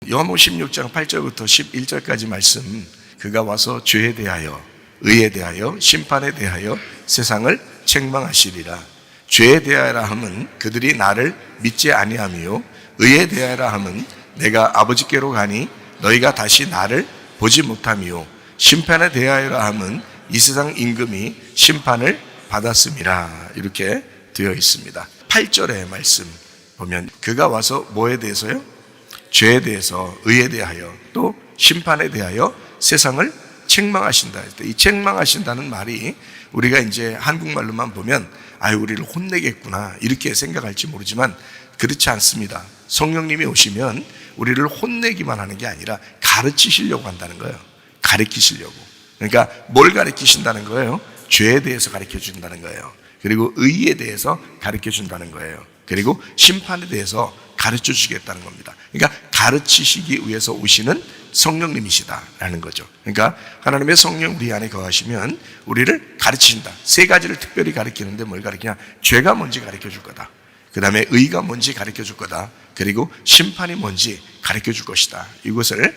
요한복음 16장 8절부터 11절까지 말씀, 그가 와서 죄에 대하여, 의에 대하여, 심판에 대하여 세상을 책망하시리라. 죄에 대하여라 함은 그들이 나를 믿지 아니하며, 의에 대하여라 함은 내가 아버지께로 가니 너희가 다시 나를 보지 못하며, 심판에 대하여라 함은 이 세상 임금이 심판을 받았음이라. 이렇게 되어 있습니다. 8절의 말씀 보면 그가 와서 뭐에 대해서요? 죄에 대해서, 의에 대하여, 또 심판에 대하여 세상을 책망하신다. 이 책망하신다는 말이 우리가 이제 한국말로만 보면 우리를 혼내겠구나 이렇게 생각할지 모르지만 그렇지 않습니다. 성령님이 오시면 우리를 혼내기만 하는 게 아니라 가르치시려고 한다는 거예요. 가르치시려고. 그러니까 뭘 가르치신다는 거예요? 죄에 대해서 가르쳐 준다는 거예요. 그리고 의에 대해서 가르쳐 준다는 거예요. 그리고 심판에 대해서 가르쳐 주시겠다는 겁니다. 그러니까 가르치시기 위해서 오시는 성령님이시다라는 거죠. 그러니까 하나님의 성령 우리 안에 거하시면 우리를 가르치신다. 세 가지를 특별히 가르치는데 뭘 가르치냐? 죄가 뭔지 가르쳐 줄 거다. 그 다음에 의가 뭔지 가르쳐 줄 거다. 그리고 심판이 뭔지 가르쳐 줄 것이다. 이것을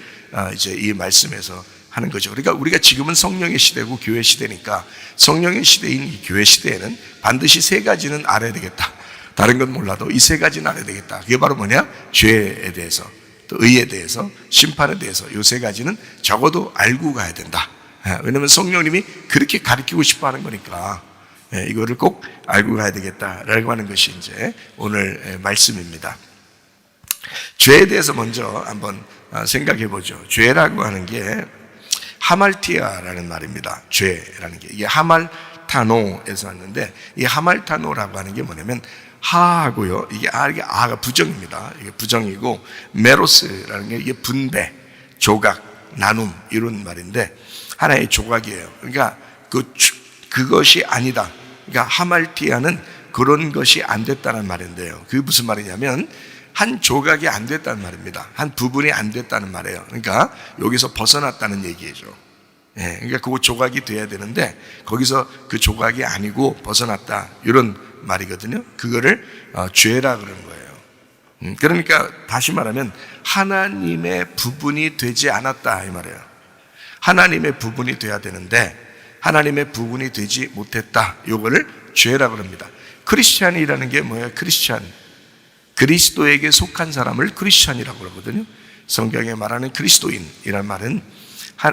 이제 이 말씀에서 하는 거죠. 그러니까 우리가 지금은 성령의 시대고 교회 시대니까 성령의 시대인 이 교회 시대에는 반드시 세 가지는 알아야 되겠다. 다른 건 몰라도 이 세 가지는 알아야 되겠다. 그게 바로 뭐냐? 죄에 대해서, 또 의에 대해서, 심판에 대해서 이 세 가지는 적어도 알고 가야 된다. 왜냐하면 성령님이 그렇게 가르치고 싶어 하는 거니까 이거를 꼭 알고 가야 되겠다라고 하는 것이 이제 오늘 말씀입니다. 죄에 대해서 먼저 한번 생각해 보죠. 죄라고 하는 게 하말티아라는 말입니다. 죄라는 게 이게 하말타노에서 왔는데, 이 하말타노라고 하는 게 뭐냐면 하하고요. 이게 아가 부정입니다. 이게 부정이고, 메로스라는 게 이게 분배, 조각, 나눔 이런 말인데 하나의 조각이에요. 그러니까 그것이 아니다. 그러니까 하말티아는 그런 것이 안 됐다는 말인데요. 그게 무슨 말이냐면 한 조각이 안 됐다는 말입니다. 한 부분이 안 됐다는 말이에요. 그러니까 여기서 벗어났다는 얘기죠. 그러니까 그 조각이 돼야 되는데 거기서 그 조각이 아니고 벗어났다, 이런 말이거든요. 그거를 죄라 그러는 거예요. 그러니까 다시 말하면 하나님의 부분이 되지 않았다 이 말이에요. 하나님의 부분이 돼야 되는데 하나님의 부분이 되지 못했다. 이거를 죄라 그럽니다. 크리스찬이라는 게 뭐예요? 크리스찬, 그리스도에게 속한 사람을 크리스찬이라고 그러거든요. 성경에 말하는 그리스도인이라는 말은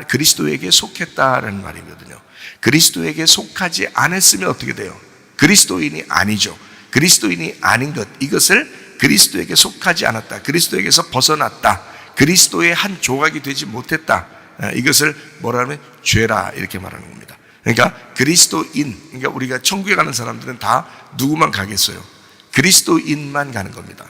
그리스도에게 속했다라는 말이거든요. 그리스도에게 속하지 않았으면 어떻게 돼요? 그리스도인이 아니죠. 그리스도인이 아닌 것, 이것을 그리스도에게 속하지 않았다, 그리스도에게서 벗어났다, 그리스도의 한 조각이 되지 못했다, 이것을 뭐라 하면 죄라 이렇게 말하는 겁니다. 그러니까 그리스도인, 그러니까 우리가 천국에 가는 사람들은 다 누구만 가겠어요? 그리스도인만 가는 겁니다.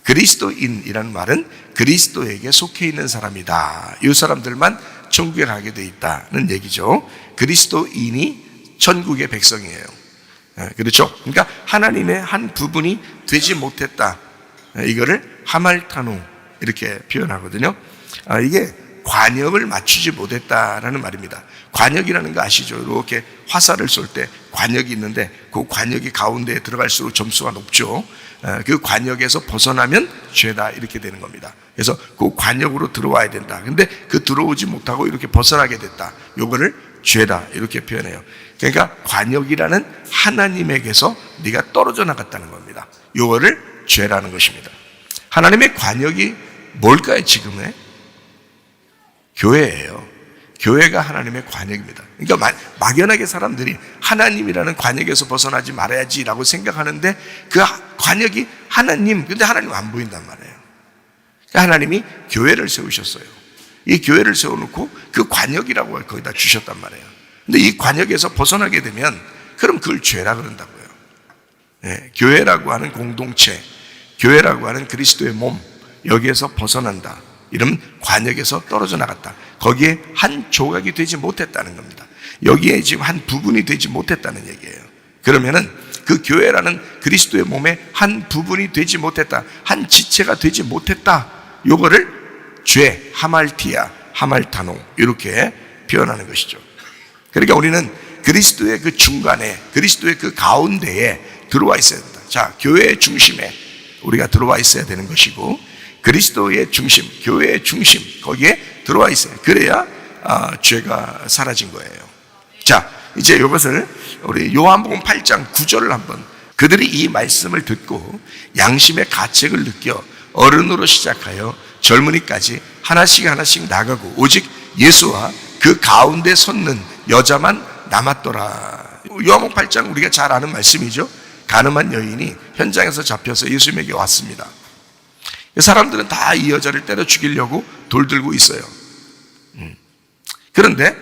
그리스도인이라는 말은 그리스도에게 속해 있는 사람이다. 이 사람들만 천국에 가게 돼 있다는 얘기죠. 그리스도인이 천국의 백성이에요. 그렇죠? 그러니까 하나님의 한 부분이 되지 못했다. 이거를 하말타노 이렇게 표현하거든요. 이게 관역을 맞추지 못했다라는 말입니다. 관역이라는 거 아시죠? 이렇게 화살을 쏠 때 관역이 있는데 그 관역이 가운데에 들어갈수록 점수가 높죠. 그 관역에서 벗어나면 죄다 이렇게 되는 겁니다. 그래서 그 관역으로 들어와야 된다. 근데 그 들어오지 못하고 이렇게 벗어나게 됐다. 요거를 죄다 이렇게 표현해요. 그러니까 관역이라는 하나님에게서 네가 떨어져 나갔다는 겁니다. 요거를 죄라는 것입니다. 하나님의 관역이 뭘까요? 지금의 교회예요. 교회가 하나님의 관역입니다. 그러니까 막연하게 사람들이 하나님이라는 관역에서 벗어나지 말아야지라고 생각하는데 그 관역이 하나님, 근데 하나님 안 보인단 말이에요. 그러니까 하나님이 교회를 세우셨어요. 이 교회를 세워놓고 그 관역이라고 거기다 주셨단 말이에요. 근데 이 관역에서 벗어나게 되면 그럼 그걸 죄라 그런다고요. 교회라고 하는 공동체, 교회라고 하는 그리스도의 몸, 여기에서 벗어난다. 이러면 관역에서 떨어져 나갔다. 거기에 한 조각이 되지 못했다는 겁니다. 여기에 지금 한 부분이 되지 못했다는 얘기예요. 그러면은 그 교회라는 그리스도의 몸의 한 부분이 되지 못했다, 한 지체가 되지 못했다, 요거를 죄, 하말티아, 하말타노 이렇게 표현하는 것이죠. 그러니까 우리는 그리스도의 그 중간에, 그리스도의 그 가운데에 들어와 있어야 된다. 자, 교회의 중심에 우리가 들어와 있어야 되는 것이고, 그리스도의 중심, 교회의 중심, 거기에 들어와 있어요. 그래야 죄가 사라진 거예요. 자, 이제 이것을 우리 요한복음 8장 9절을 한번, 그들이 이 말씀을 듣고 양심의 가책을 느껴 어른으로 시작하여 젊은이까지 하나씩 나가고 오직 예수와 그 가운데 섰는 여자만 남았더라. 요한복음 8장 우리가 잘 아는 말씀이죠. 가늠한 여인이 현장에서 잡혀서 예수님에게 왔습니다. 사람들은 다 이 여자를 때려 죽이려고 돌 들고 있어요. 그런데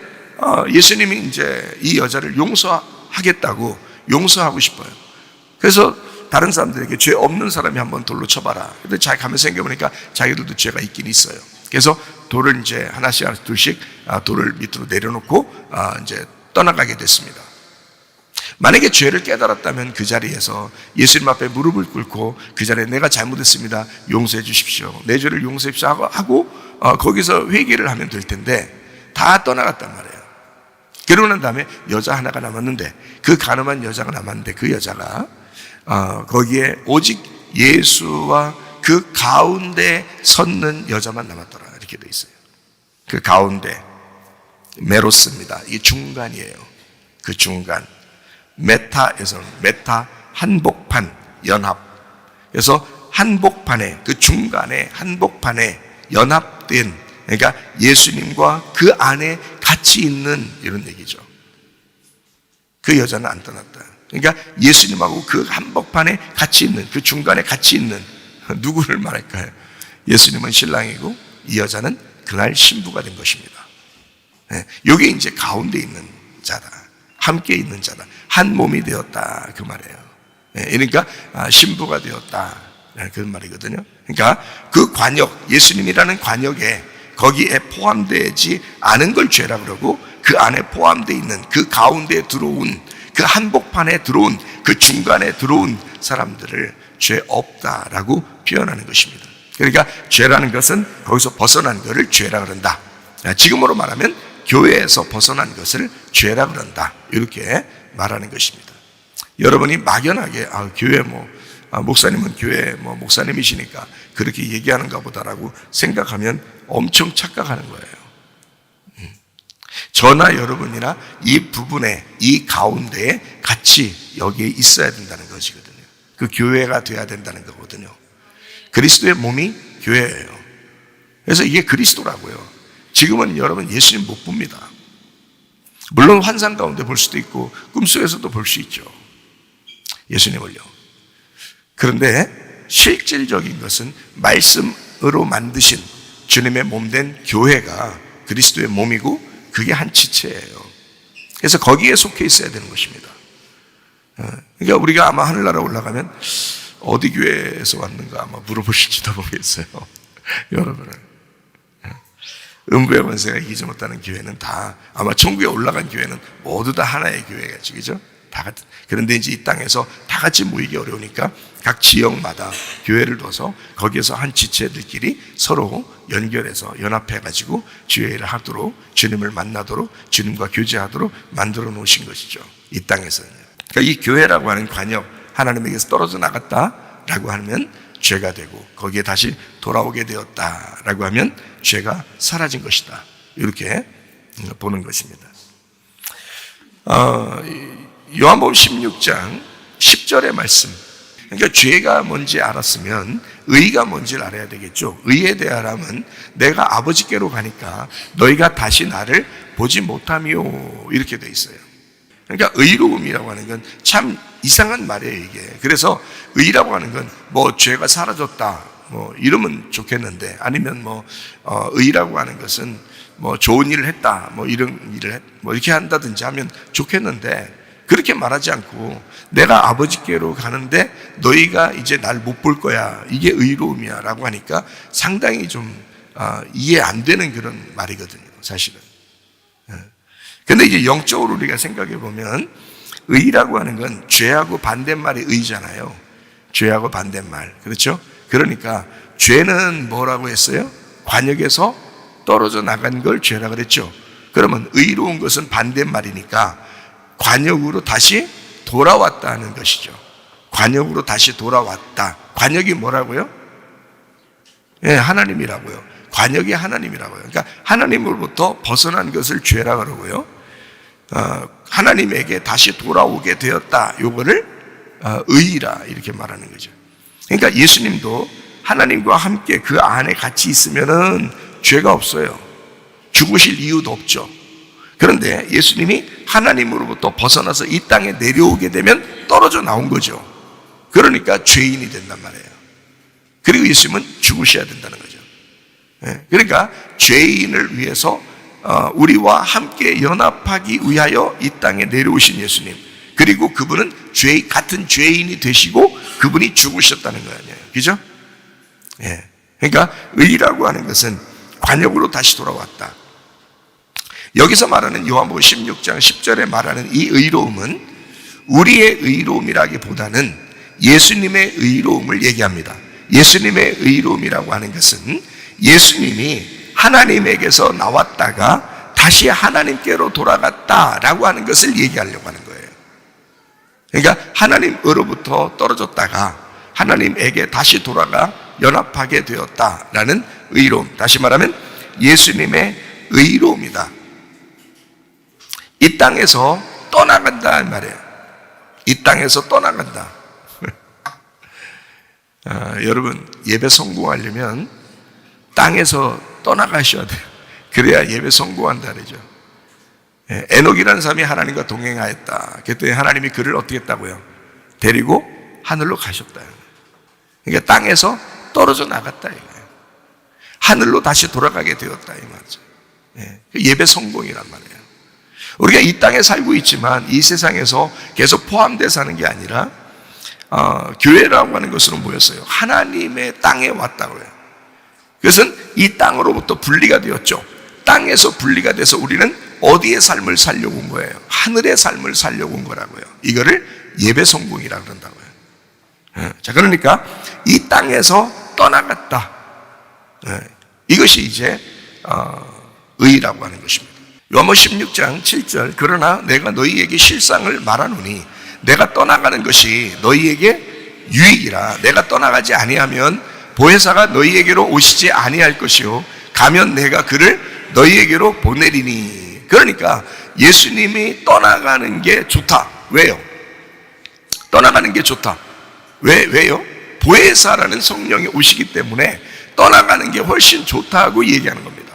예수님이 이제 이 여자를 용서하겠다고 용서하고 싶어요. 그래서 다른 사람들에게 죄 없는 사람이 한번 돌로 쳐봐라. 근데 자기 가면 생각해보니까 자기들도 죄가 있긴 있어요. 그래서 돌을 이제 하나씩 둘씩 돌을 밑으로 내려놓고 이제 떠나가게 됐습니다. 만약에 죄를 깨달았다면 그 자리에서 예수님 앞에 무릎을 꿇고 그 자리에 내가 잘못했습니다, 용서해 주십시오, 내 죄를 용서해 주십시오 하고 거기서 회개를 하면 될 텐데 다 떠나갔단 말이에요. 그러고 난 다음에 여자 하나가 남았는데, 그 가늠한 여자가 남았는데 그 여자가 거기에 오직 예수와 그 가운데 섰는 여자만 남았더라, 이렇게 돼 있어요. 그 가운데, 메로스입니다. 이게 중간이에요. 그 중간. 메타에서는 메타, 한복판, 연합. 그래서 한복판에, 그 중간에 한복판에 연합된, 그러니까 예수님과 그 안에 같이 있는, 이런 얘기죠. 그 여자는 안 떠났다. 그러니까 예수님하고 그 한복판에 같이 있는, 그 중간에 같이 있는, 누구를 말할까요? 예수님은 신랑이고 이 여자는 그날 신부가 된 것입니다. 이게 이제 가운데 있는 자다, 함께 있는 자다, 한 몸이 되었다, 그 말이에요. 그러니까 신부가 되었다, 그런 말이거든요. 그러니까 그 관역, 예수님이라는 관역에 거기에 포함되지 않은 걸 죄라 그러고, 그 안에 포함되어 있는, 그 가운데 들어온, 그 한복판에 들어온, 그 중간에 들어온 사람들을 죄 없다라고 표현하는 것입니다. 그러니까 죄라는 것은 거기서 벗어난 것을 죄라 그런다. 지금으로 말하면 교회에서 벗어난 것을 죄라 그런다, 이렇게 말하는 것입니다. 여러분이 막연하게 교회 목사님은 교회 목사님이시니까 그렇게 얘기하는가 보다라고 생각하면 엄청 착각하는 거예요. 저나 여러분이나 이 부분에, 이 가운데에 같이 여기에 있어야 된다는 것이거든요. 그 교회가 돼야 된다는 거거든요. 그리스도의 몸이 교회예요. 그래서 이게 그리스도라고요. 지금은 여러분 예수님 못 봅니다. 물론 환상 가운데 볼 수도 있고 꿈속에서도 볼 수 있죠, 예수님을요. 그런데 실질적인 것은 말씀으로 만드신 주님의 몸된 교회가 그리스도의 몸이고, 그게 한 지체예요. 그래서 거기에 속해 있어야 되는 것입니다. 그러니까 우리가 아마 하늘나라 올라가면 어디 교회에서 왔는가 아마 물어보실지도 모르겠어요. 여러분은 음부의 권세가 이기지 못하는 교회는 다, 아마 천국에 올라간 교회는 모두 다 하나의 교회겠지, 그죠? 다 같은. 그런데 이제 이 땅에서 다 같이 모이기 어려우니까 각 지역마다 교회를 둬서 거기에서 한 지체들끼리 서로 연결해서 연합해가지고 주의를 하도록, 주님을 만나도록, 주님과 교제하도록 만들어 놓으신 것이죠, 이 땅에서는요. 그러니까 이 교회라고 하는 관역, 하나님에게서 떨어져 나갔다라고 하면 죄가 되고, 거기에 다시 돌아오게 되었다라고 하면 죄가 사라진 것이다, 이렇게 보는 것입니다. 요한복음 16장 10절의 말씀, 그러니까 죄가 뭔지 알았으면 의가 뭔지를 알아야 되겠죠. 의에 대하라면 내가 아버지께로 가니까 너희가 다시 나를 보지 못하며, 이렇게 돼 있어요. 그러니까 의로움이라고 하는 건 참 이상한 말이에요, 이게. 그래서 의라고 하는 건 죄가 사라졌다, 이러면 좋겠는데, 아니면 의라고 하는 것은 좋은 일을 했다, 이런 일을 이렇게 한다든지 하면 좋겠는데, 그렇게 말하지 않고 내가 아버지께로 가는데 너희가 이제 날 못 볼 거야, 이게 의로움이야 라고 하니까 상당히 좀 이해 안 되는 그런 말이거든요, 사실은. 근데 이제 영적으로 우리가 생각해 보면 의라고 하는 건 죄하고 반대말이 의잖아요. 죄하고 반대말, 그렇죠? 그러니까 죄는 뭐라고 했어요? 관역에서 떨어져 나간 걸 죄라 그랬죠. 그러면 의로운 것은 반대말이니까 관역으로 다시 돌아왔다는 것이죠. 관역으로 다시 돌아왔다. 관역이 뭐라고요? 예, 하나님이라고요. 관역이 하나님이라고요. 그러니까 하나님으로부터 벗어난 것을 죄라 그러고요. 하나님에게 다시 돌아오게 되었다. 요거를 의라 이렇게 말하는 거죠. 그러니까 예수님도 하나님과 함께 그 안에 같이 있으면은 죄가 없어요. 죽으실 이유도 없죠. 그런데 예수님이 하나님으로부터 벗어나서 이 땅에 내려오게 되면 떨어져 나온 거죠. 그러니까 죄인이 된단 말이에요. 그리고 예수님은 죽으셔야 된다는 거죠. 그러니까 죄인을 위해서 우리와 함께 연합하기 위하여 이 땅에 내려오신 예수님, 그리고 그분은 같은 죄인이 되시고 그분이 죽으셨다는 거 아니에요. 그죠? 그러니까 의라고 하는 것은 관역으로 다시 돌아왔다. 여기서 말하는 요한복음 16장 10절에 말하는 이 의로움은 우리의 의로움이라기보다는 예수님의 의로움을 얘기합니다. 예수님의 의로움이라고 하는 것은 예수님이 하나님에게서 나왔다가 다시 하나님께로 돌아갔다라고 하는 것을 얘기하려고 하는 거예요. 그러니까 하나님으로부터 떨어졌다가 하나님에게 다시 돌아가 연합하게 되었다라는 의로움. 다시 말하면 예수님의 의로움이다. 이 땅에서 떠나간다 말이에요. 이 땅에서 떠나간다. 여러분, 예배 성공하려면 땅에서 떠나가셔야 돼요. 그래야 예배 성공한다 그러죠. 에녹이라는 사람이 하나님과 동행하였다. 그랬더니 하나님이 그를 어떻게 했다고요? 데리고 하늘로 가셨다. 그러니까 땅에서 떨어져 나갔다 이거예요. 하늘로 다시 돌아가게 되었다 이 말이죠. 예배 성공이란 말이에요. 우리가 이 땅에 살고 있지만 이 세상에서 계속 포함되어 사는 게 아니라 교회라고 하는 것으로 모였어요. 하나님의 땅에 왔다고요. 그것은 이 땅으로부터 분리가 되었죠. 땅에서 분리가 돼서 우리는 어디의 삶을 살려고 온 거예요? 하늘의 삶을 살려고 온 거라고요. 이거를 예배 성공이라고 그런다고요. 자, 그러니까 이 땅에서 떠나갔다. 이것이 이제 의라고 하는 것입니다. 요한복음 16장 7절, 그러나 내가 너희에게 실상을 말하노니 내가 떠나가는 것이 너희에게 유익이라. 내가 떠나가지 아니하면 보혜사가 너희에게로 오시지 아니할 것이요 가면 내가 그를 너희에게로 보내리니. 그러니까 예수님이 떠나가는 게 좋다. 왜요? 떠나가는 게 좋다. 왜요? 보혜사라는 성령이 오시기 때문에 떠나가는 게 훨씬 좋다고 얘기하는 겁니다.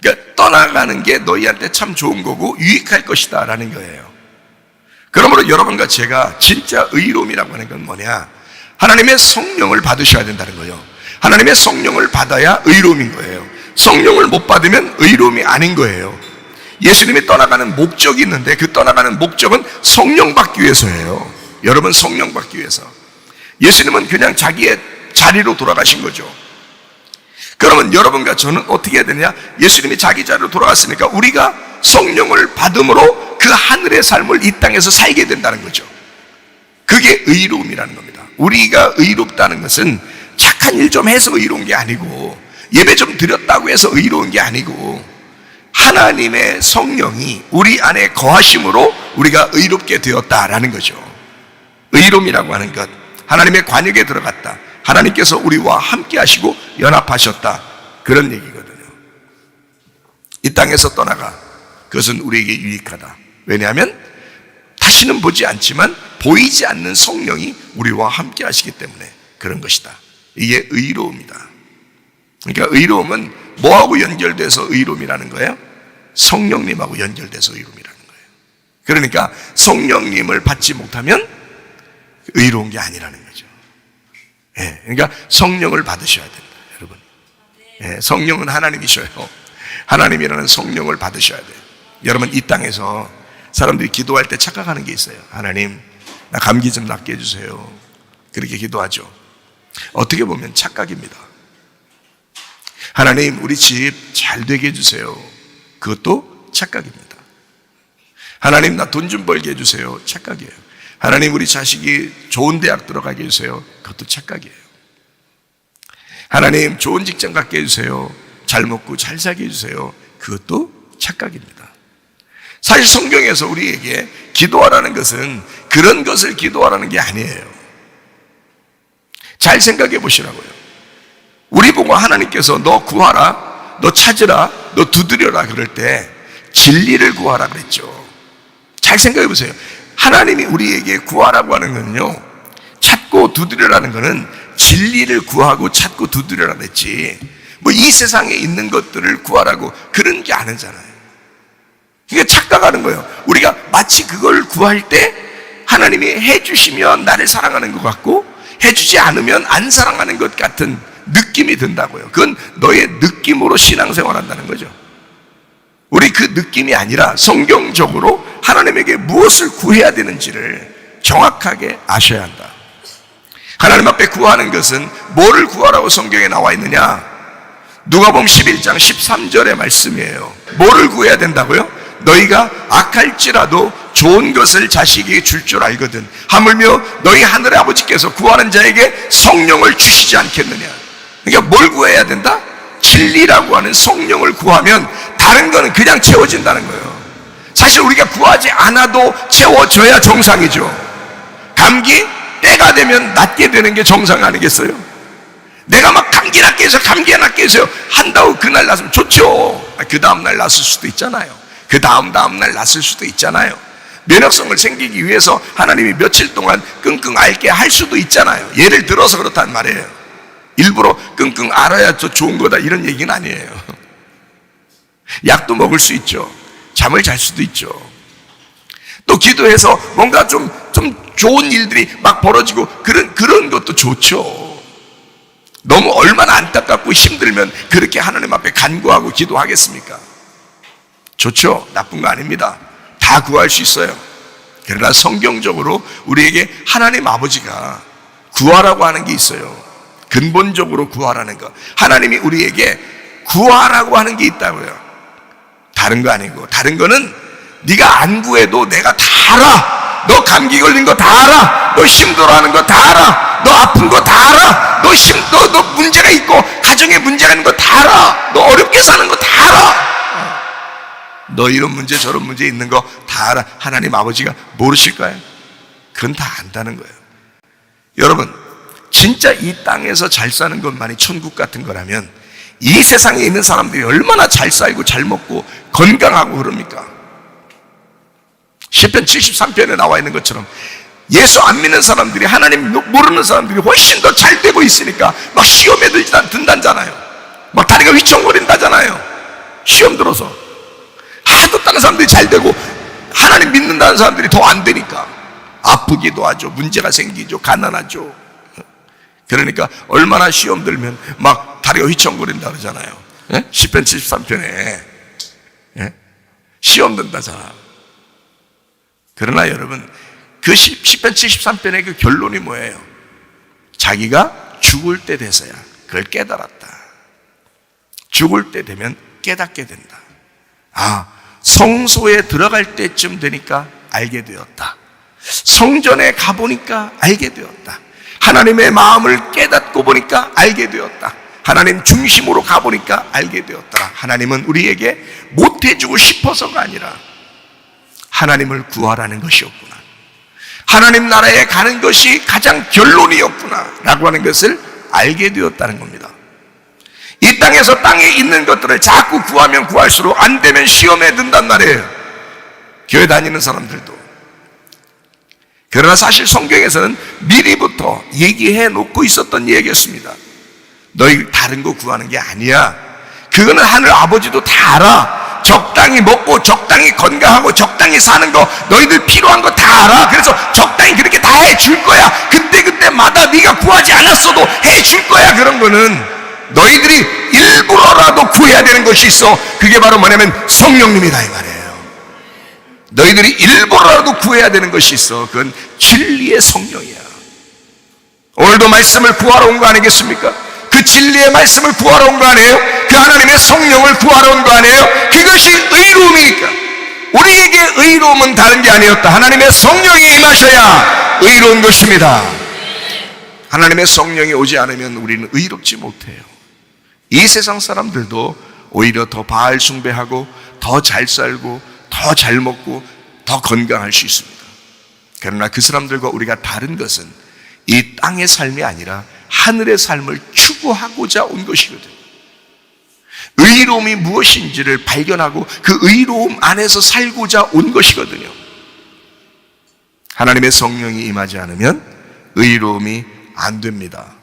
그러니까 떠나가는 게 너희한테 참 좋은 거고 유익할 것이다 라는 거예요. 그러므로 여러분과 제가 진짜 의로움이라고 하는 건 뭐냐? 하나님의 성령을 받으셔야 된다는 거예요. 하나님의 성령을 받아야 의로움인 거예요. 성령을 못 받으면 의로움이 아닌 거예요. 예수님이 떠나가는 목적이 있는데 그 떠나가는 목적은 성령 받기 위해서예요. 여러분, 성령 받기 위해서. 예수님은 그냥 자기의 자리로 돌아가신 거죠. 그러면 여러분과 저는 어떻게 해야 되냐? 예수님이 자기 자리로 돌아갔으니까 우리가 성령을 받음으로 그 하늘의 삶을 이 땅에서 살게 된다는 거죠. 그게 의로움이라는 겁니다. 우리가 의롭다는 것은 착한 일 좀 해서 의로운 게 아니고, 예배 좀 드렸다고 해서 의로운 게 아니고, 하나님의 성령이 우리 안에 거하심으로 우리가 의롭게 되었다라는 거죠. 의로움이라고 하는 것, 하나님의 관역에 들어갔다. 하나님께서 우리와 함께 하시고 연합하셨다. 그런 얘기거든요. 이 땅에서 떠나가. 그것은 우리에게 유익하다. 왜냐하면 다시는 보지 않지만 보이지 않는 성령이 우리와 함께 하시기 때문에 그런 것이다. 이게 의로움이다. 그러니까 의로움은 뭐하고 연결돼서 의로움이라는 거예요? 성령님하고 연결돼서 의로움이라는 거예요. 그러니까 성령님을 받지 못하면 의로운 게 아니라는 거죠. 그러니까 성령을 받으셔야 된다, 여러분. 성령은 하나님이셔요. 하나님이라는 성령을 받으셔야 돼요. 여러분, 이 땅에서 사람들이 기도할 때 착각하는 게 있어요. 하나님, 나 감기 좀 낫게 해주세요. 그렇게 기도하죠. 어떻게 보면 착각입니다. 하나님, 우리 집 잘 되게 해주세요. 그것도 착각입니다. 하나님, 나 돈 좀 벌게 해주세요. 착각이에요. 하나님, 우리 자식이 좋은 대학 들어가게 해주세요. 그것도 착각이에요. 하나님, 좋은 직장 갖게 해주세요. 잘 먹고 잘 살게 해주세요. 그것도 착각입니다. 사실 성경에서 우리에게 기도하라는 것은 그런 것을 기도하라는 게 아니에요. 잘 생각해 보시라고요. 우리 보고 하나님께서 너 구하라, 너 찾으라, 너 두드려라 그럴 때 진리를 구하라 그랬죠. 잘 생각해 보세요. 하나님이 우리에게 구하라고 하는 거는요, 찾고 두드려라는 거는 진리를 구하고 찾고 두드려라 그랬지, 뭐 이 세상에 있는 것들을 구하라고 그런 게 아니잖아요. 그러니까 착각하는 거예요. 우리가 마치 그걸 구할 때 하나님이 해주시면 나를 사랑하는 것 같고 해주지 않으면 안 사랑하는 것 같은 느낌이 든다고요. 그건 너의 느낌으로 신앙생활 한다는 거죠. 우리 그 느낌이 아니라 성경적으로 하나님에게 무엇을 구해야 되는지를 정확하게 아셔야 한다. 하나님 앞에 구하는 것은 뭐를 구하라고 성경에 나와 있느냐? 누가복음 11장 13절의 말씀이에요. 뭐를 구해야 된다고요? 너희가 악할지라도 좋은 것을 자식에게 줄 줄 알거든 하물며 너희 하늘의 아버지께서 구하는 자에게 성령을 주시지 않겠느냐. 그러니까 뭘 구해야 된다? 진리라고 하는 성령을 구하면 다른 거는 그냥 채워진다는 거예요. 사실 우리가 구하지 않아도 채워져야 정상이죠. 감기 때가 되면 낫게 되는 게 정상 아니겠어요? 내가 막 감기 낫게 해서 한다고 그날 낫으면 좋죠. 그 다음날 낫을 수도 있잖아요. 그 다음날 낫을 수도 있잖아요. 면역성을 생기기 위해서 하나님이 며칠 동안 끙끙 앓게 할 수도 있잖아요. 예를 들어서 그렇단 말이에요. 일부러 끙끙 앓아야 더 좋은 거다 이런 얘기는 아니에요. 약도 먹을 수 있죠. 잠을 잘 수도 있죠. 또 기도해서 뭔가 좀 좋은 일들이 막 벌어지고 그런 것도 좋죠. 너무 얼마나 안타깝고 힘들면 그렇게 하나님 앞에 간구하고 기도하겠습니까? 좋죠. 나쁜 거 아닙니다. 다 구할 수 있어요. 그러나 성경적으로 우리에게 하나님 아버지가 구하라고 하는 게 있어요. 근본적으로 구하라는 거. 하나님이 우리에게 구하라고 하는 게 있다고요. 다른 거 아니고, 다른 거는 네가 안 구해도 내가 다 알아. 너 감기 걸린 거 다 알아. 너 힘들어하는 거 다 알아. 너 아픈 거 다 알아. 너 문제가 있고 가정에 문제가 있는 거 다 알아. 너 어렵게 사는 거 다 알아. 너 이런 문제 저런 문제 있는 거 다 알아. 하나님 아버지가 모르실까요? 그건 다 안다는 거예요. 여러분, 진짜 이 땅에서 잘 사는 것만이 천국 같은 거라면 이 세상에 있는 사람들이 얼마나 잘 살고 잘 먹고 건강하고 그럽니까? 시편 73편에 나와 있는 것처럼 예수 안 믿는 사람들이, 하나님 모르는 사람들이 훨씬 더 잘 되고 있으니까 막 시험에 든다잖아요. 막 다리가 휘청거린다잖아요. 시험 들어서 하도 다른 사람들이 잘 되고 하나님 믿는다는 사람들이 더 안 되니까 아프기도 하죠. 문제가 생기죠. 가난하죠. 그러니까 얼마나 시험 들면 막 다리가 휘청거린다 그러잖아요. 시편 73편에 시험 든다잖아. 그러나 여러분, 그 시편 73편의 그 결론이 뭐예요? 자기가 죽을 때 돼서야 그걸 깨달았다. 죽을 때 되면 깨닫게 된다. 아, 성소에 들어갈 때쯤 되니까 알게 되었다. 성전에 가보니까 알게 되었다. 하나님의 마음을 깨닫고 보니까 알게 되었다. 하나님 중심으로 가보니까 알게 되었다. 하나님은 우리에게 못해주고 싶어서가 아니라 하나님을 구하라는 것이었구나. 하나님 나라에 가는 것이 가장 결론이었구나 라고 하는 것을 알게 되었다는 겁니다. 이 땅에서 땅에 있는 것들을 자꾸 구하면 구할수록 안 되면 시험에 든단 말이에요. 교회 다니는 사람들도. 그러나 사실 성경에서는 미리부터 얘기해 놓고 있었던 얘기였습니다. 너희 다른 거 구하는 게 아니야. 그거는 하늘 아버지도 다 알아. 적당히 먹고 적당히 건강하고 적당히 사는 거, 너희들 필요한 거 다 알아. 그래서 적당히 그렇게 다 해줄 거야. 그때마다 네가 구하지 않았어도 해줄 거야. 그런 거는 너희들이 일부러라도 구해야 되는 것이 있어. 그게 바로 뭐냐면 성령님이다 이 말이에요. 너희들이 일부러라도 구해야 되는 것이 있어. 그건 진리의 성령이야. 오늘도 말씀을 구하러 온 거 아니겠습니까? 그 진리의 말씀을 구하러 온 거 아니에요? 그 하나님의 성령을 구하러 온 거 아니에요? 그것이 의로움이니까. 우리에게 의로움은 다른 게 아니었다. 하나님의 성령이 임하셔야 의로운 것입니다. 하나님의 성령이 오지 않으면 우리는 의롭지 못해요. 이 세상 사람들도 오히려 더 바알 숭배하고 더 잘 살고 더 잘 먹고 더 건강할 수 있습니다. 그러나 그 사람들과 우리가 다른 것은 이 땅의 삶이 아니라 하늘의 삶을 추구하고자 온 것이거든요. 의로움이 무엇인지를 발견하고 그 의로움 안에서 살고자 온 것이거든요. 하나님의 성령이 임하지 않으면 의로움이 안 됩니다.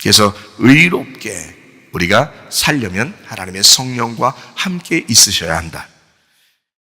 그래서 의롭게 우리가 살려면 하나님의 성령과 함께 있으셔야 한다.